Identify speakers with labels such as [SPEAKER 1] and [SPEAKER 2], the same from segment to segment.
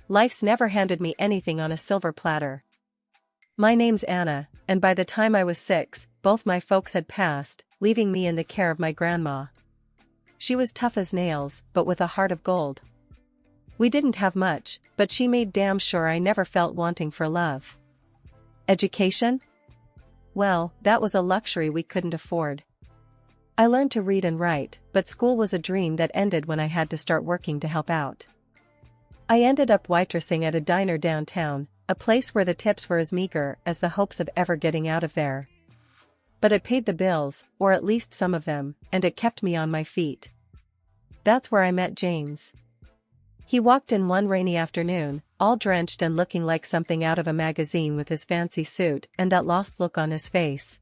[SPEAKER 1] life's never handed me anything on a silver platter. My name's Anna, and by the time I was 6, both my folks had passed, leaving me in the care of my grandma. She was tough as nails, but with a heart of gold. We didn't have much, but she made damn sure I never felt wanting for love. Education? Well, that was a luxury we couldn't afford. I learned to read and write, but school was a dream that ended when I had to start working to help out. I ended up waitressing at a diner downtown, a place where the tips were as meager as the hopes of ever getting out of there. But it paid the bills, or at least some of them, and it kept me on my feet. That's where I met James. He walked in one rainy afternoon, all drenched and looking like something out of a magazine with his fancy suit and that lost look on his face.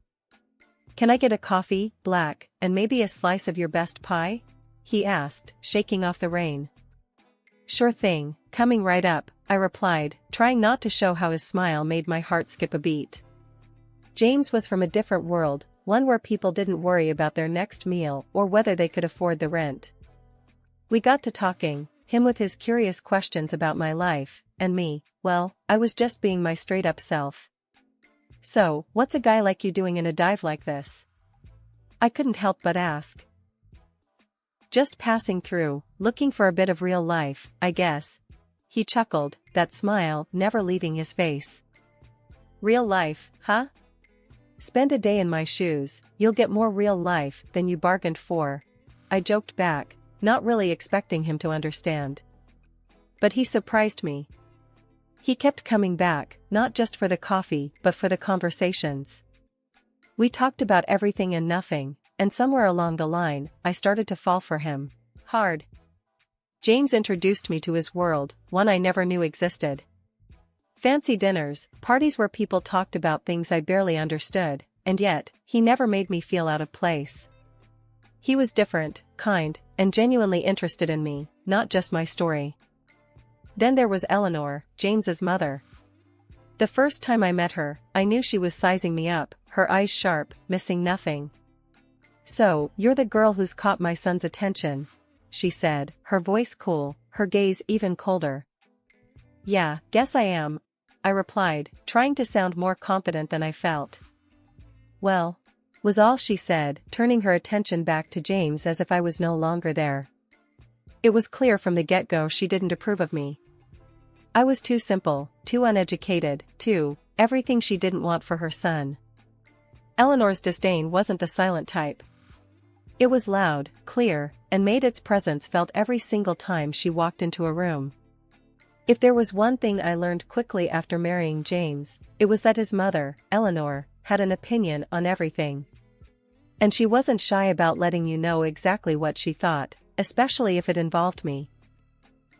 [SPEAKER 1] "Can I get a coffee, black, and maybe a slice of your best pie?" he asked, shaking off the rain. "Sure thing, coming right up," I replied, trying not to show how his smile made my heart skip a beat. James was from a different world, one where people didn't worry about their next meal or whether they could afford the rent. We got to talking, him with his curious questions about my life, and me, well, I was just being my straight-up self. "So, what's a guy like you doing in a dive like this?" I couldn't help but ask. "Just passing through, looking for a bit of real life, I guess." He chuckled, that smile never leaving his face. "Real life, huh? Spend a day in my shoes, you'll get more real life than you bargained for," I joked back, not really expecting him to understand. But he surprised me. He kept coming back, not just for the coffee but for the conversations. We talked about everything and nothing, and somewhere along the line, I started to fall for him. Hard. James introduced me to his world, one I never knew existed. Fancy dinners, parties where people talked about things I barely understood, and yet, he never made me feel out of place. He was different, kind, and genuinely interested in me, not just my story. Then there was Eleanor, James's mother. The first time I met her, I knew she was sizing me up, her eyes sharp, missing nothing. "So, you're the girl who's caught my son's attention," she said, her voice cool, her gaze even colder. "Yeah, guess I am," I replied, trying to sound more confident than I felt. "Well," was all she said, turning her attention back to James as if I was no longer there. It was clear from the get-go she didn't approve of me. I was too simple, too uneducated, too everything she didn't want for her son. Eleanor's disdain wasn't the silent type. It was loud, clear, and made its presence felt every single time she walked into a room. If there was one thing I learned quickly after marrying James, it was that his mother, Eleanor, had an opinion on everything. And she wasn't shy about letting you know exactly what she thought, especially if it involved me.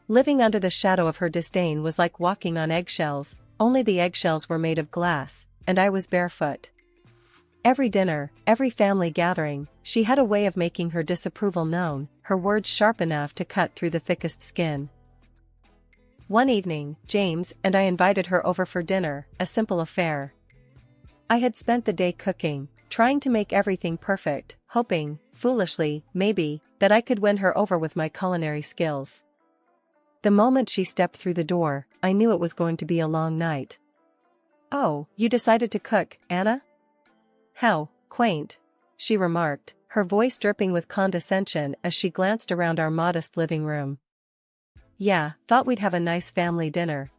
[SPEAKER 1] Living under the shadow of her disdain was like walking on eggshells, only the eggshells were made of glass, and I was barefoot. Every dinner, every family gathering, she had a way of making her disapproval known, her words sharp enough to cut through the thickest skin. One evening, James and I invited her over for dinner, a simple affair. I had spent the day cooking, trying to make everything perfect, hoping, foolishly, maybe, that I could win her over with my culinary skills. The moment she stepped through the door, I knew it was going to be a long night. "Oh, you decided to cook, Anna? How quaint," she remarked, her voice dripping with condescension as she glanced around our modest living room. "Yeah, thought we'd have a nice family dinner."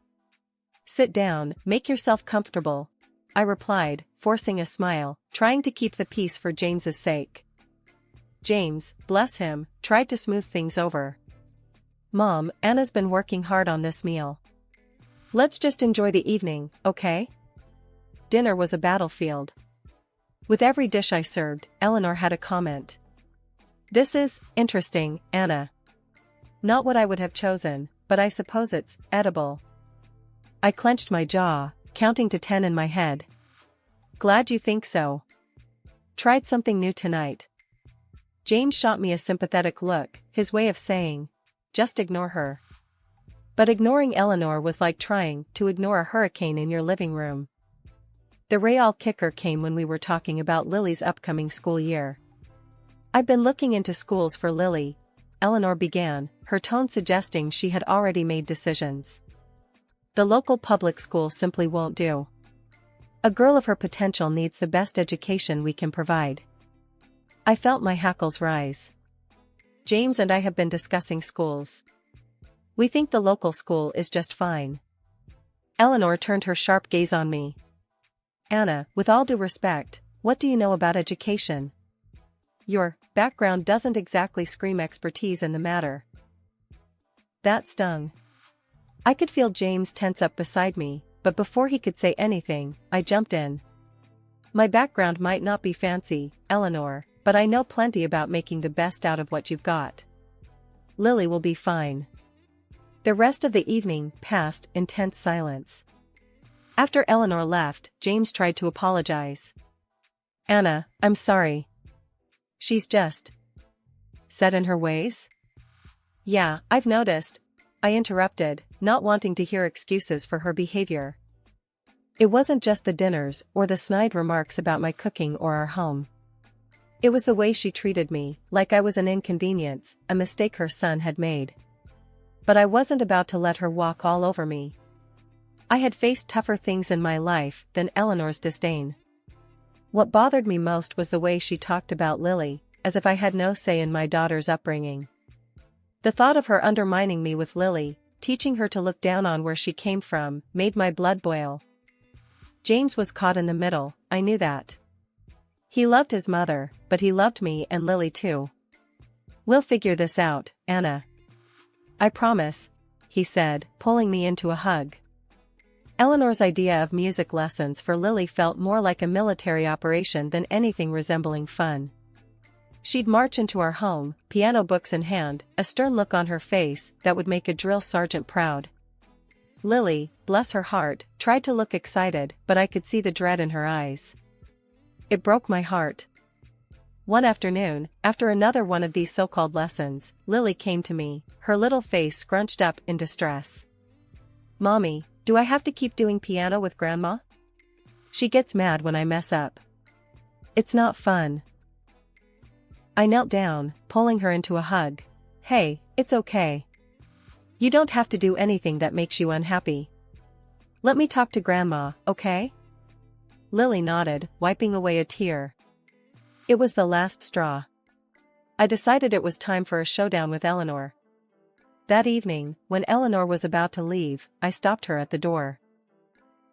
[SPEAKER 1] "Sit down, make yourself comfortable," I replied, forcing a smile, trying to keep the peace for James's sake. James, bless him, tried to smooth things over. "Mom, Anna's been working hard on this meal. Let's just enjoy the evening, okay?" Dinner was a battlefield. With every dish I served, Eleanor had a comment. "This is interesting, Anna. Not what I would have chosen, but I suppose it's edible." I clenched my jaw, counting to 10 in my head. "Glad you think so. Tried something new tonight." James shot me a sympathetic look, his way of saying, "Just ignore her." But ignoring Eleanor was like trying to ignore a hurricane in your living room. The real kicker came when we were talking about Lily's upcoming school year. "I've been looking into schools for Lily," Eleanor began, her tone suggesting she had already made decisions. The local public school simply won't do. A girl of her potential needs the best education we can provide. I felt my hackles rise. James and I have been discussing schools. We think the local school is just fine. Eleanor turned her sharp gaze on me. Anna, with all due respect, what do you know about education? Your background doesn't exactly scream expertise in the matter. That stung. I could feel James tense up beside me, but before he could say anything, I jumped in. My background might not be fancy, Eleanor, but I know plenty about making the best out of what you've got. Lily will be fine. The rest of the evening passed in tense silence. After Eleanor left, James tried to apologize. Anna, I'm sorry. She's just set in her ways? Yeah, I've noticed, I interrupted, not wanting to hear excuses for her behavior. It wasn't just the dinners or the snide remarks about my cooking or our home. It was the way she treated me, like I was an inconvenience, a mistake her son had made. But I wasn't about to let her walk all over me. I had faced tougher things in my life than Eleanor's disdain. What bothered me most was the way she talked about Lily, as if I had no say in my daughter's upbringing. The thought of her undermining me with Lily, teaching her to look down on where she came from, made my blood boil. James was caught in the middle, I knew that. He loved his mother, but he loved me and Lily too. We'll figure this out, Anna. I promise, he said, pulling me into a hug. Eleanor's idea of music lessons for Lily felt more like a military operation than anything resembling fun. She'd march into our home, piano books in hand, a stern look on her face that would make a drill sergeant proud. Lily, bless her heart, tried to look excited, but I could see the dread in her eyes. It broke my heart. One afternoon, after another one of these so-called lessons, Lily came to me, her little face scrunched up in distress. Mommy, do I have to keep doing piano with Grandma? She gets mad when I mess up. It's not fun. I knelt down, pulling her into a hug. Hey, it's okay. You don't have to do anything that makes you unhappy. Let me talk to Grandma, okay? Lily nodded, wiping away a tear. It was the last straw. I decided it was time for a showdown with Eleanor. That evening, when Eleanor was about to leave, I stopped her at the door.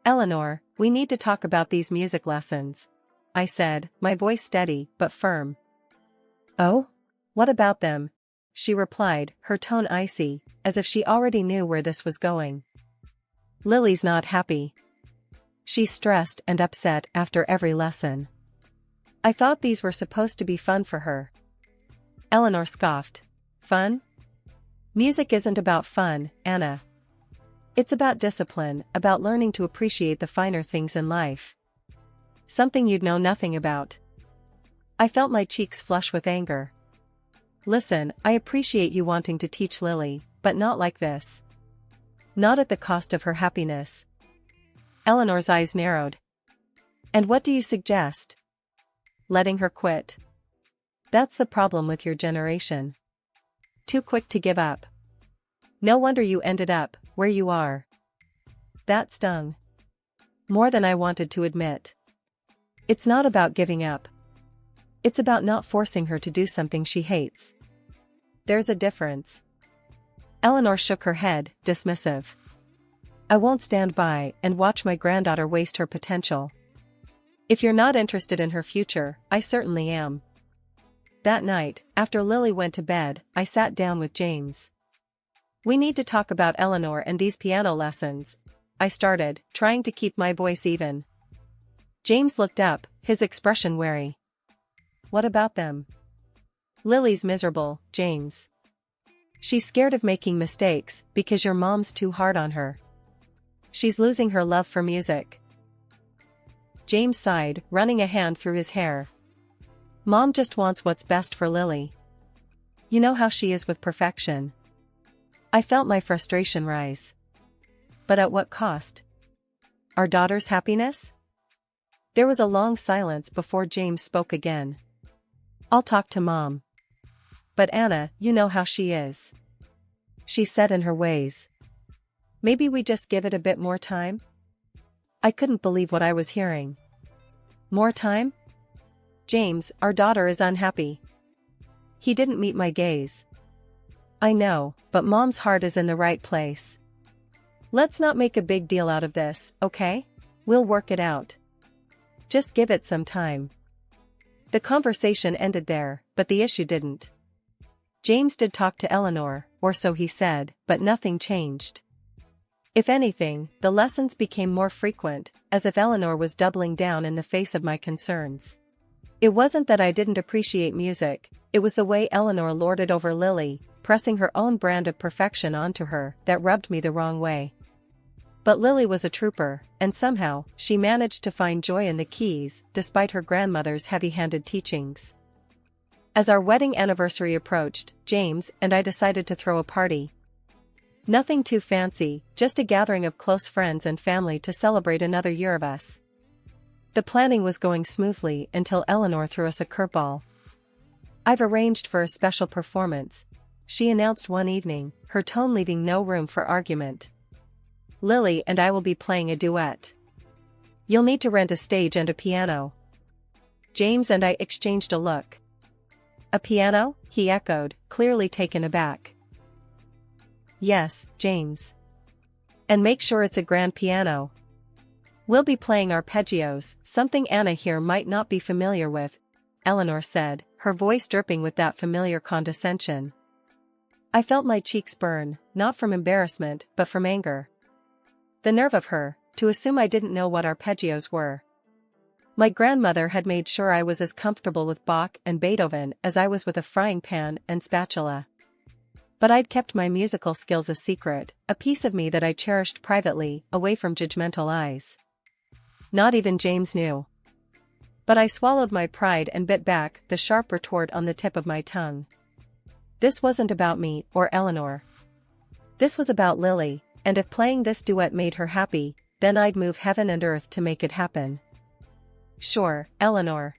[SPEAKER 1] Eleanor, we need to talk about these music lessons, I said, my voice steady but firm. Oh? What about them? She replied, her tone icy, as if she already knew where this was going. Lily's not happy. She's stressed and upset after every lesson. I thought these were supposed to be fun for her. Eleanor scoffed. Fun? Music isn't about fun, Anna. It's about discipline, about learning to appreciate the finer things in life. Something you'd know nothing about. I felt my cheeks flush with anger. Listen, I appreciate you wanting to teach Lily, but not like this. Not at the cost of her happiness. Eleanor's eyes narrowed. And what do you suggest? Letting her quit. That's the problem with your generation. Too quick to give up. No wonder you ended up where you are. That stung. More than I wanted to admit. It's not about giving up. It's about not forcing her to do something she hates. There's a difference. Eleanor shook her head, dismissive. I won't stand by and watch my granddaughter waste her potential. If you're not interested in her future, I certainly am. That night, after Lily went to bed, I sat down with James. We need to talk about Eleanor and these piano lessons, I started, trying to keep my voice even. James looked up, his expression wary. What about them? Lily's miserable, James. She's scared of making mistakes because your mom's too hard on her. She's losing her love for music. James sighed, running a hand through his hair. Mom just wants what's best for Lily. You know how she is with perfection. I felt my frustration rise. But at what cost? Our daughter's happiness? There was a long silence before James spoke again. I'll talk to Mom. But Anna, you know how she is. She's set in her ways. Maybe we just give it a bit more time? I couldn't believe what I was hearing. More time? James, our daughter is unhappy. He didn't meet my gaze. I know, but Mom's heart is in the right place. Let's not make a big deal out of this, okay? We'll work it out. Just give it some time. The conversation ended there, but the issue didn't. James did talk to Eleanor, or so he said, but nothing changed. If anything, the lessons became more frequent, as if Eleanor was doubling down in the face of my concerns. It wasn't that I didn't appreciate music, it was the way Eleanor lorded over Lily, pressing her own brand of perfection onto her, that rubbed me the wrong way. But Lily was a trooper, and somehow, she managed to find joy in the keys, despite her grandmother's heavy-handed teachings. As our wedding anniversary approached, James and I decided to throw a party. Nothing too fancy, just a gathering of close friends and family to celebrate another year of us. The planning was going smoothly until Eleanor threw us a curveball. I've arranged for a special performance, she announced one evening, her tone leaving no room for argument. Lily and I will be playing a duet. You'll need to rent a stage and a piano. James and I exchanged a look. A piano? He echoed, clearly taken aback. Yes, James. And make sure it's a grand piano. We'll be playing arpeggios, something Anna here might not be familiar with, Eleanor said, her voice dripping with that familiar condescension. I felt my cheeks burn, not from embarrassment, but from anger. The nerve of her, to assume I didn't know what arpeggios were. My grandmother had made sure I was as comfortable with Bach and Beethoven as I was with a frying pan and spatula. But I'd kept my musical skills a secret, a piece of me that I cherished privately, away from judgmental eyes. Not even James knew. But I swallowed my pride and bit back the sharp retort on the tip of my tongue. This wasn't about me or Eleanor. This was about Lily, and if playing this duet made her happy, then I'd move heaven and earth to make it happen. Sure, Eleanor.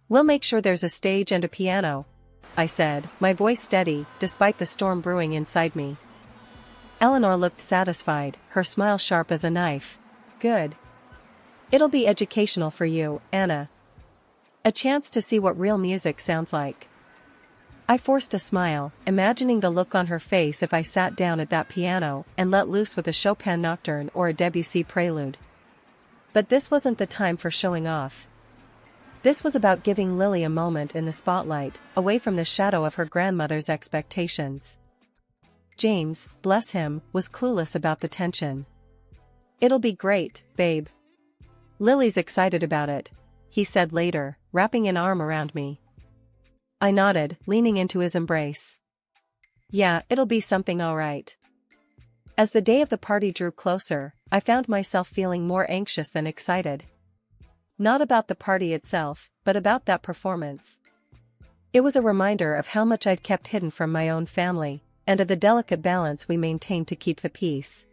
[SPEAKER 1] We'll make sure there's a stage and a piano, I said, my voice steady, despite the storm brewing inside me. Eleanor looked satisfied, her smile sharp as a knife. Good. It'll be educational for you, Anna. A chance to see what real music sounds like. I forced a smile, imagining the look on her face if I sat down at that piano and let loose with a Chopin nocturne or a Debussy prelude. But this wasn't the time for showing off. This was about giving Lily a moment in the spotlight, away from the shadow of her grandmother's expectations. James, bless him, was clueless about the tension. It'll be great, babe. Lily's excited about it, he said later, wrapping an arm around me. I nodded, leaning into his embrace. Yeah, it'll be something all right. As the day of the party drew closer, I found myself feeling more anxious than excited. Not about the party itself, but about that performance. It was a reminder of how much I'd kept hidden from my own family, and of the delicate balance we maintained to keep the peace.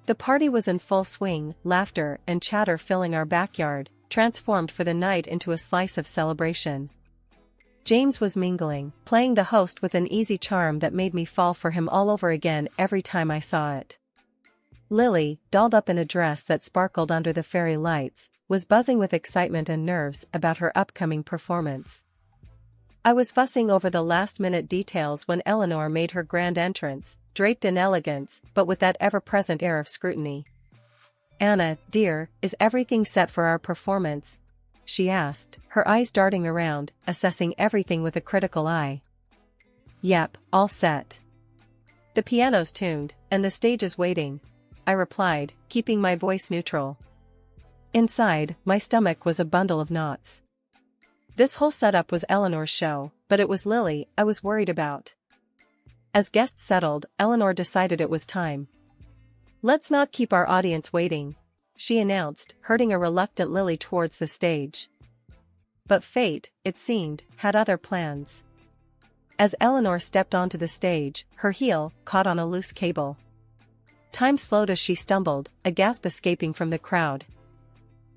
[SPEAKER 1] The party was in full swing, laughter and chatter filling our backyard, transformed for the night into a slice of celebration. James was mingling, playing the host with an easy charm that made me fall for him all over again every time I saw it. Lily, dolled up in a dress that sparkled under the fairy lights, was buzzing with excitement and nerves about her upcoming performance. I was fussing over the last-minute details when Eleanor made her grand entrance, draped in elegance, but with that ever-present air of scrutiny. Anna, dear, is everything set for our performance? She asked, her eyes darting around, assessing everything with a critical eye. Yep, all set. The piano's tuned, and the stage is waiting, I replied, keeping my voice neutral. Inside, my stomach was a bundle of knots. This whole setup was Eleanor's show, but it was Lily I was worried about. As guests settled, Eleanor decided it was time. Let's not keep our audience waiting, she announced, herding a reluctant Lily towards the stage. But fate, it seemed, had other plans. As Eleanor stepped onto the stage, her heel caught on a loose cable. Time slowed as she stumbled, a gasp escaping from the crowd.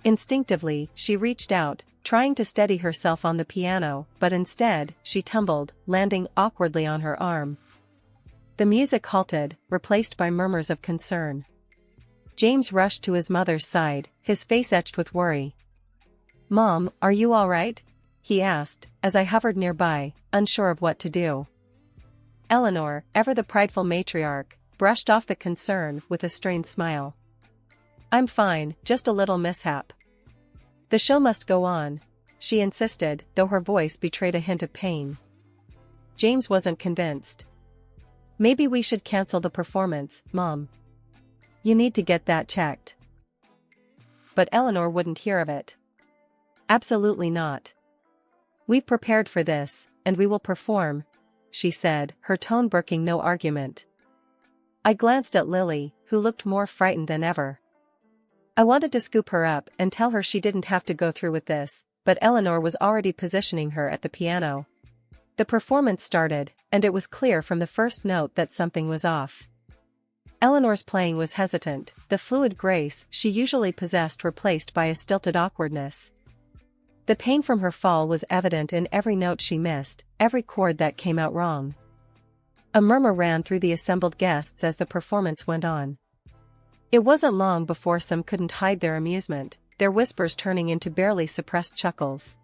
[SPEAKER 1] Instinctively, she reached out, trying to steady herself on the piano, but instead, she tumbled, landing awkwardly on her arm. The music halted, replaced by murmurs of concern. James rushed to his mother's side, his face etched with worry. "Mom, are you all right?" he asked, as I hovered nearby, unsure of what to do. Eleanor, ever the prideful matriarch, brushed off the concern with a strained smile. "I'm fine, just a little mishap." "The show must go on," she insisted, though her voice betrayed a hint of pain. James wasn't convinced. "Maybe we should cancel the performance, Mom. You need to get that checked." But Eleanor wouldn't hear of it. "Absolutely not. We've prepared for this, and we will perform," she said, her tone brooking no argument. I glanced at Lily, who looked more frightened than ever. I wanted to scoop her up and tell her she didn't have to go through with this, but Eleanor was already positioning her at the piano. The performance started, and it was clear from the first note that something was off. Eleanor's playing was hesitant, the fluid grace she usually possessed replaced by a stilted awkwardness. The pain from her fall was evident in every note she missed, every chord that came out wrong. A murmur ran through the assembled guests as the performance went on. It wasn't long before some couldn't hide their amusement, their whispers turning into barely suppressed chuckles.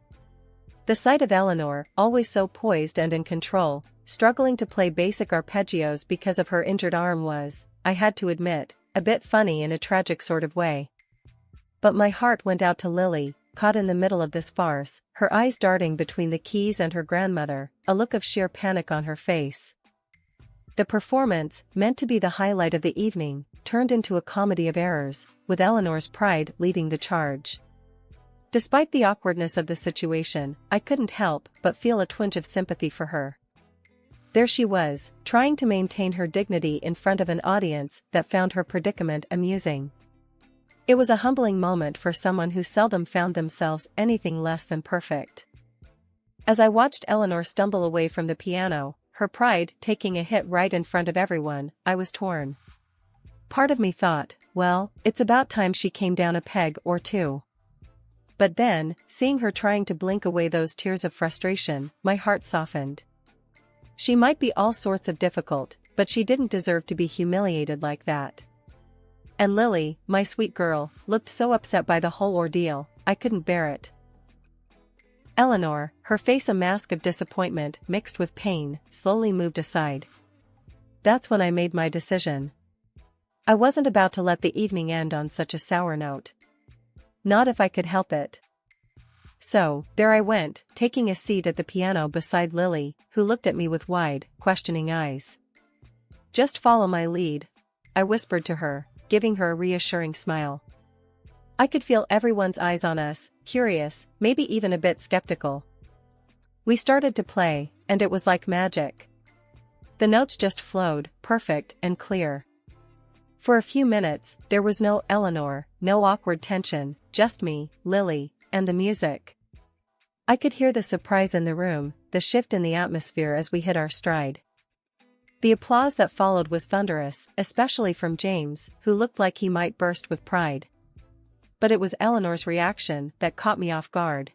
[SPEAKER 1] The sight of Eleanor, always so poised and in control, struggling to play basic arpeggios because of her injured arm was, I had to admit, a bit funny in a tragic sort of way. But my heart went out to Lily, caught in the middle of this farce, her eyes darting between the keys and her grandmother, a look of sheer panic on her face. The performance, meant to be the highlight of the evening, turned into a comedy of errors, with Eleanor's pride leading the charge. Despite the awkwardness of the situation, I couldn't help but feel a twinge of sympathy for her. There she was, trying to maintain her dignity in front of an audience that found her predicament amusing. It was a humbling moment for someone who seldom found themselves anything less than perfect. As I watched Eleanor stumble away from the piano, her pride taking a hit right in front of everyone, I was torn. Part of me thought, well, it's about time she came down a peg or two. But then, seeing her trying to blink away those tears of frustration, my heart softened. She might be all sorts of difficult, but she didn't deserve to be humiliated like that. And Lily, my sweet girl, looked so upset by the whole ordeal, I couldn't bear it. Eleanor, her face a mask of disappointment mixed with pain, slowly moved aside. That's when I made my decision. I wasn't about to let the evening end on such a sour note. Not if I could help it. So, there I went, taking a seat at the piano beside Lily, who looked at me with wide, questioning eyes. "Just follow my lead," I whispered to her, giving her a reassuring smile. I could feel everyone's eyes on us, curious, maybe even a bit skeptical. We started to play, and it was like magic. The notes just flowed, perfect and clear. For a few minutes, there was no Eleanor, no awkward tension, just me, Lily, and the music. I could hear the surprise in the room, the shift in the atmosphere as we hit our stride. The applause that followed was thunderous, especially from James, who looked like he might burst with pride. But it was Eleanor's reaction that caught me off guard.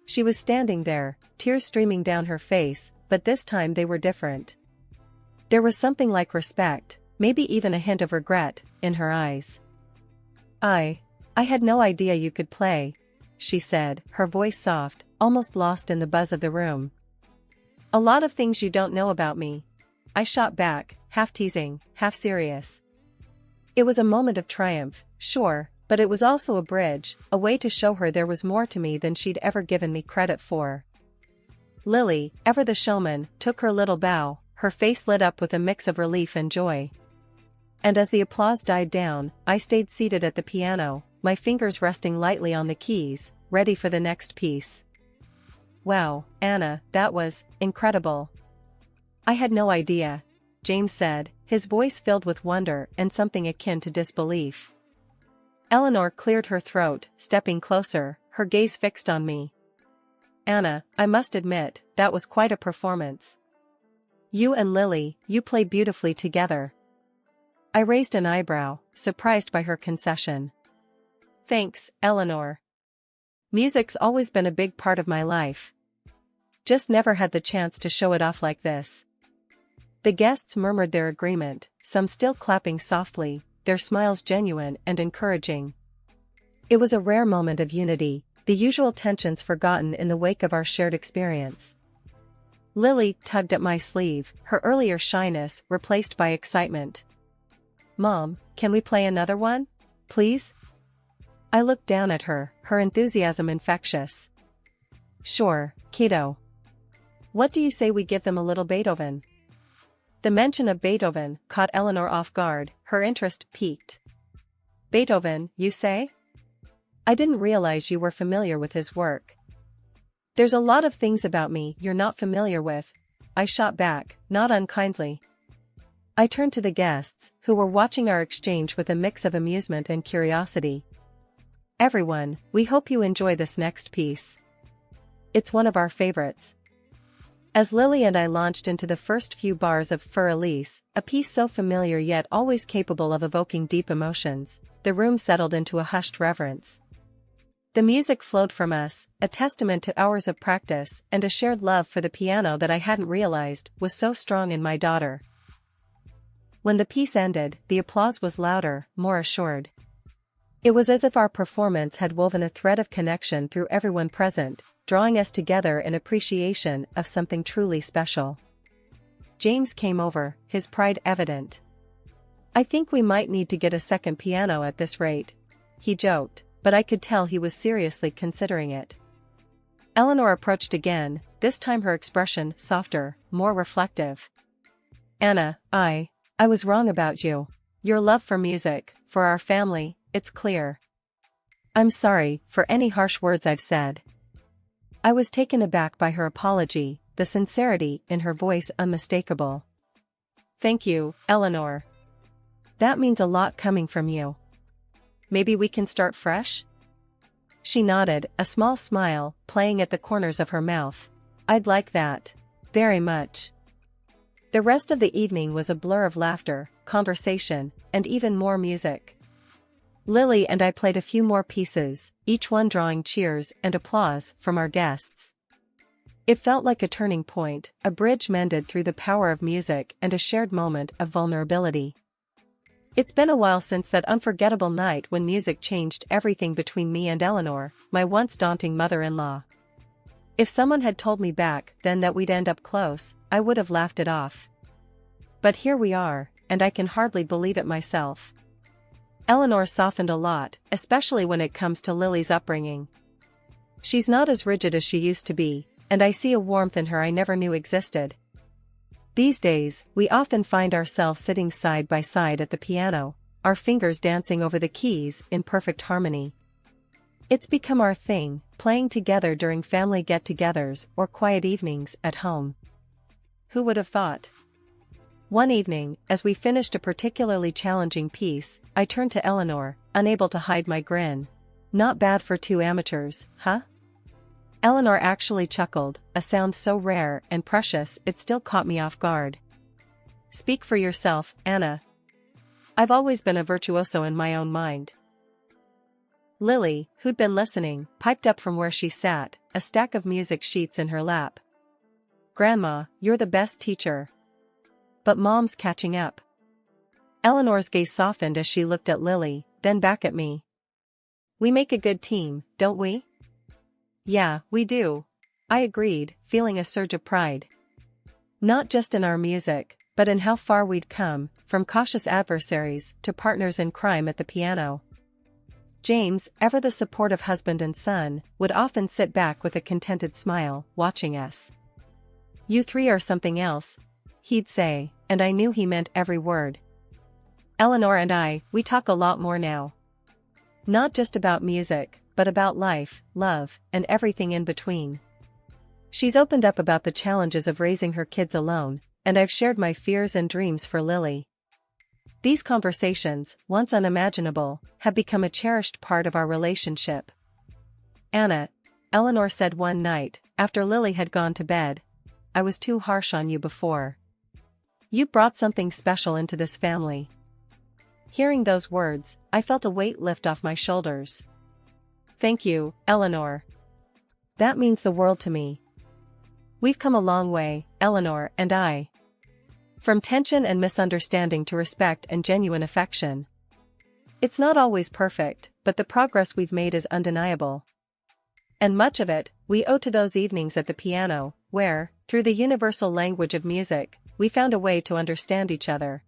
[SPEAKER 1] She was standing there, tears streaming down her face, but this time they were different. There was something like respect, maybe even a hint of regret, in her eyes. I had no idea you could play," she said, her voice soft, almost lost in the buzz of the room. "A lot of things you don't know about me," I shot back, half teasing, half serious. It was a moment of triumph, sure, but it was also a bridge, a way to show her there was more to me than she'd ever given me credit for. Lily, ever the showman, took her little bow, her face lit up with a mix of relief and joy. And as the applause died down, I stayed seated at the piano, my fingers resting lightly on the keys, ready for the next piece. "Wow, Anna, that was incredible." "I had no idea," James said, his voice filled with wonder and something akin to disbelief. Eleanor cleared her throat, stepping closer, her gaze fixed on me. "Anna, I must admit, that was quite a performance. You and Lily, you played beautifully together." I raised an eyebrow, surprised by her concession. "Thanks, Eleanor. Music's always been a big part of my life. Just never had the chance to show it off like this." The guests murmured their agreement, some still clapping softly, their smiles genuine and encouraging. It was a rare moment of unity, the usual tensions forgotten in the wake of our shared experience. Lily tugged at my sleeve, her earlier shyness replaced by excitement. "Mom, can we play another one? Please?" I looked down at her, her enthusiasm infectious. "Sure, kiddo. What do you say we give them a little Beethoven?" The mention of Beethoven caught Eleanor off guard, her interest piqued. "Beethoven, you say? I didn't realize you were familiar with his work." "There's a lot of things about me you're not familiar with," I shot back, not unkindly. I turned to the guests, who were watching our exchange with a mix of amusement and curiosity. "Everyone, we hope you enjoy this next piece. It's one of our favorites." As Lily and I launched into the first few bars of Für Elise, a piece so familiar yet always capable of evoking deep emotions, the room settled into a hushed reverence. The music flowed from us, a testament to hours of practice and a shared love for the piano that I hadn't realized was so strong in my daughter. When the piece ended, the applause was louder, more assured. It was as if our performance had woven a thread of connection through everyone present, drawing us together in appreciation of something truly special. James came over, his pride evident. "I think we might need to get a second piano at this rate," he joked, but I could tell he was seriously considering it. Eleanor approached again, this time her expression softer, more reflective. "Anna, I was wrong about you. Your love for music, for our family, it's clear. I'm sorry for any harsh words I've said." I was taken aback by her apology, the sincerity in her voice unmistakable. "Thank you, Eleanor. That means a lot coming from you. Maybe we can start fresh?" She nodded, a small smile playing at the corners of her mouth. "I'd like that. Very much." The rest of the evening was a blur of laughter, conversation, and even more music. Lily and I played a few more pieces, each one drawing cheers and applause from our guests. It felt like a turning point, a bridge mended through the power of music and a shared moment of vulnerability. It's been a while since that unforgettable night when music changed everything between me and Eleanor, my once daunting mother-in-law. If someone had told me back then that we'd end up close, I would have laughed it off. But here we are, and I can hardly believe it myself. Eleanor softened a lot, especially when it comes to Lily's upbringing. She's not as rigid as she used to be, and I see a warmth in her I never knew existed. These days, we often find ourselves sitting side by side at the piano, our fingers dancing over the keys in perfect harmony. It's become our thing, playing together during family get-togethers or quiet evenings at home. Who would have thought? One evening, as we finished a particularly challenging piece, I turned to Eleanor, unable to hide my grin. "Not bad for two amateurs, huh?" Eleanor actually chuckled, a sound so rare and precious it still caught me off guard. "Speak for yourself, Anna. I've always been a virtuoso in my own mind." Lily, who'd been listening, piped up from where she sat, a stack of music sheets in her lap. "Grandma, you're the best teacher. But Mom's catching up." Eleanor's gaze softened as she looked at Lily, then back at me. "We make a good team, don't we?" "Yeah, we do," I agreed, feeling a surge of pride. Not just in our music, but in how far we'd come, from cautious adversaries to partners in crime at the piano. James, ever the supportive husband and son, would often sit back with a contented smile, watching us. "You three are something else," he'd say, and I knew he meant every word. Eleanor and we talk a lot more now. Not just about music, but about life, love, and everything in between. She's opened up about the challenges of raising her kids alone, and I've shared my fears and dreams for Lily. These conversations, once unimaginable, have become a cherished part of our relationship. "Anna," Eleanor said one night, after Lily had gone to bed, "I was too harsh on you before. You brought something special into this family." Hearing those words, I felt a weight lift off my shoulders. "Thank you, Eleanor. That means the world to me. We've come a long way, Eleanor and I." From tension and misunderstanding to respect and genuine affection. It's not always perfect, but the progress we've made is undeniable. And much of it, we owe to those evenings at the piano, where, through the universal language of music, we found a way to understand each other.